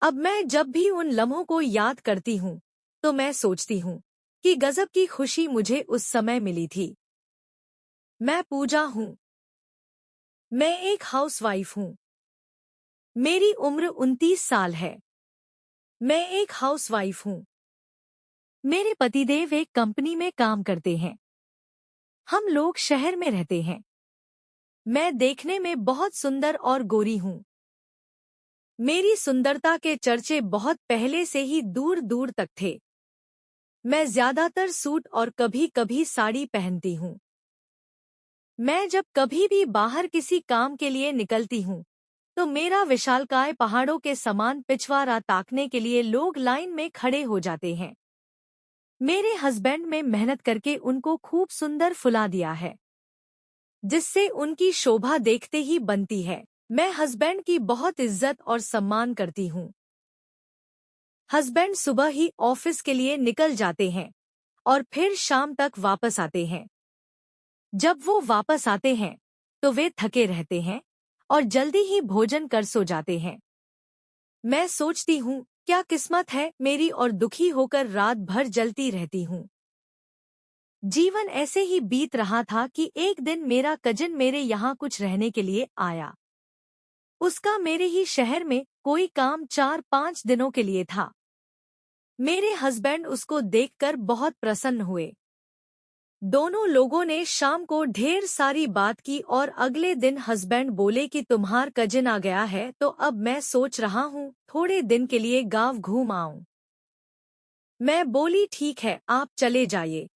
अब मैं जब भी उन लम्हों को याद करती हूँ तो मैं सोचती हूँ कि गजब की खुशी मुझे उस समय मिली थी। मैं पूजा हूँ। मैं एक हाउसवाइफ हूँ। मेरी उम्र 29 साल है। मैं एक हाउसवाइफ हूँ। मेरे पतिदेव एक कंपनी में काम करते हैं। हम लोग शहर में रहते हैं। मैं देखने में बहुत सुंदर और गोरी हूँ। मेरी सुंदरता के चर्चे बहुत पहले से ही दूर दूर तक थे। मैं ज्यादातर सूट और कभी-कभी साड़ी पहनती हूँ। मैं जब कभी भी बाहर किसी काम के लिए निकलती हूँ तो मेरा विशालकाय पहाड़ों के समान पिछवाड़ा ताकने के लिए लोग लाइन में खड़े हो जाते हैं। मेरे हस्बैंड में मेहनत करके उनको खूब सुंदर फुला दिया है, जिससे उनकी शोभा देखते ही बनती है। मैं हस्बैंड की बहुत इज्जत और सम्मान करती हूँ। हस्बैंड सुबह ही ऑफिस के लिए निकल जाते हैं और फिर शाम तक वापस आते हैं। जब वो वापस आते हैं तो वे थके रहते हैं और जल्दी ही भोजन कर सो जाते हैं। मैं सोचती हूँ क्या किस्मत है मेरी और दुखी होकर रात भर जलती रहती हूँ। जीवन ऐसे ही बीत रहा था कि एक दिन मेरा कजिन मेरे यहाँ कुछ रहने के लिए आया। उसका मेरे ही शहर में कोई काम 4-5 दिनों के लिए था। मेरे हस्बैंड उसको देखकर बहुत प्रसन्न हुए। दोनों लोगों ने शाम को ढेर सारी बात की और अगले दिन हस्बैंड बोले कि तुम्हार कजिन आ गया है तो अब मैं सोच रहा हूँ थोड़े दिन के लिए गांव घूम आऊं। मैं बोली ठीक है आप चले जाइए।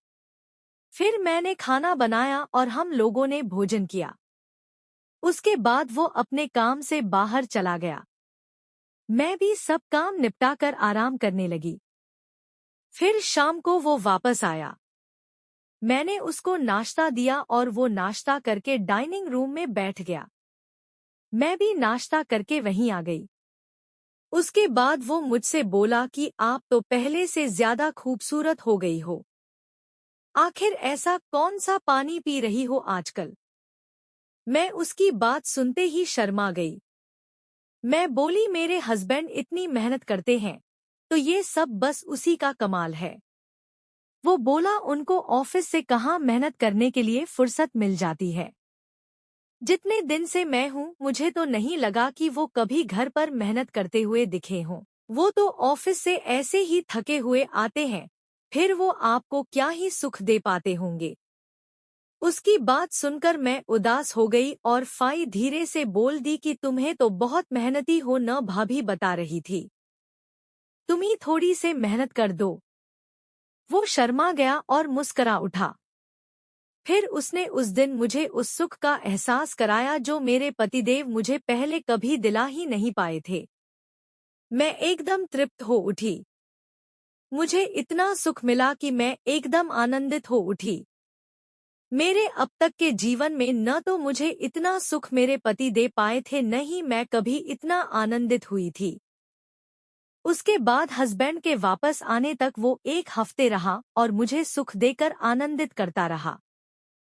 फिर मैंने खाना बनाया और हम लोगों ने भोजन किया। उसके बाद वो अपने काम से बाहर चला गया। मैं भी सब काम निपटाकर आराम करने लगी। फिर शाम को वो वापस आया। मैंने उसको नाश्ता दिया और वो नाश्ता करके डाइनिंग रूम में बैठ गया। मैं भी नाश्ता करके वहीं आ गई। उसके बाद वो मुझसे बोला कि आप तो पहले से ज्यादा खूबसूरत हो गई हो। आखिर ऐसा कौन सा पानी पी रही हो आजकल? मैं उसकी बात सुनते ही शर्मा गई। मैं बोली मेरे हस्बैंड इतनी मेहनत करते हैं तो ये सब बस उसी का कमाल है। वो बोला उनको ऑफिस से कहाँ मेहनत करने के लिए फुर्सत मिल जाती है। जितने दिन से मैं हूँ मुझे तो नहीं लगा कि वो कभी घर पर मेहनत करते हुए दिखे हों। वो तो ऑफिस से ऐसे ही थके हुए आते हैं, फिर वो आपको क्या ही सुख दे पाते होंगे। उसकी बात सुनकर मैं उदास हो गई और फाई धीरे से बोल दी कि तुम्हें तो बहुत मेहनती हो न, भाभी बता रही थी। तुम ही थोड़ी से मेहनत कर दो। वो शर्मा गया और मुस्करा उठा। फिर उसने उस दिन मुझे उस सुख का एहसास कराया जो मेरे पतिदेव मुझे पहले कभी दिला ही नहीं पाए थे। मैं एकदम तृप्त हो उठी। मुझे इतना सुख मिला कि मैं एकदम आनंदित हो उठी। मेरे अब तक के जीवन में न तो मुझे इतना सुख मेरे पति दे पाए थे, न ही मैं कभी इतना आनंदित हुई थी। उसके बाद हस्बैंड के वापस आने तक वो 1 हफ्ते रहा और मुझे सुख देकर आनंदित करता रहा।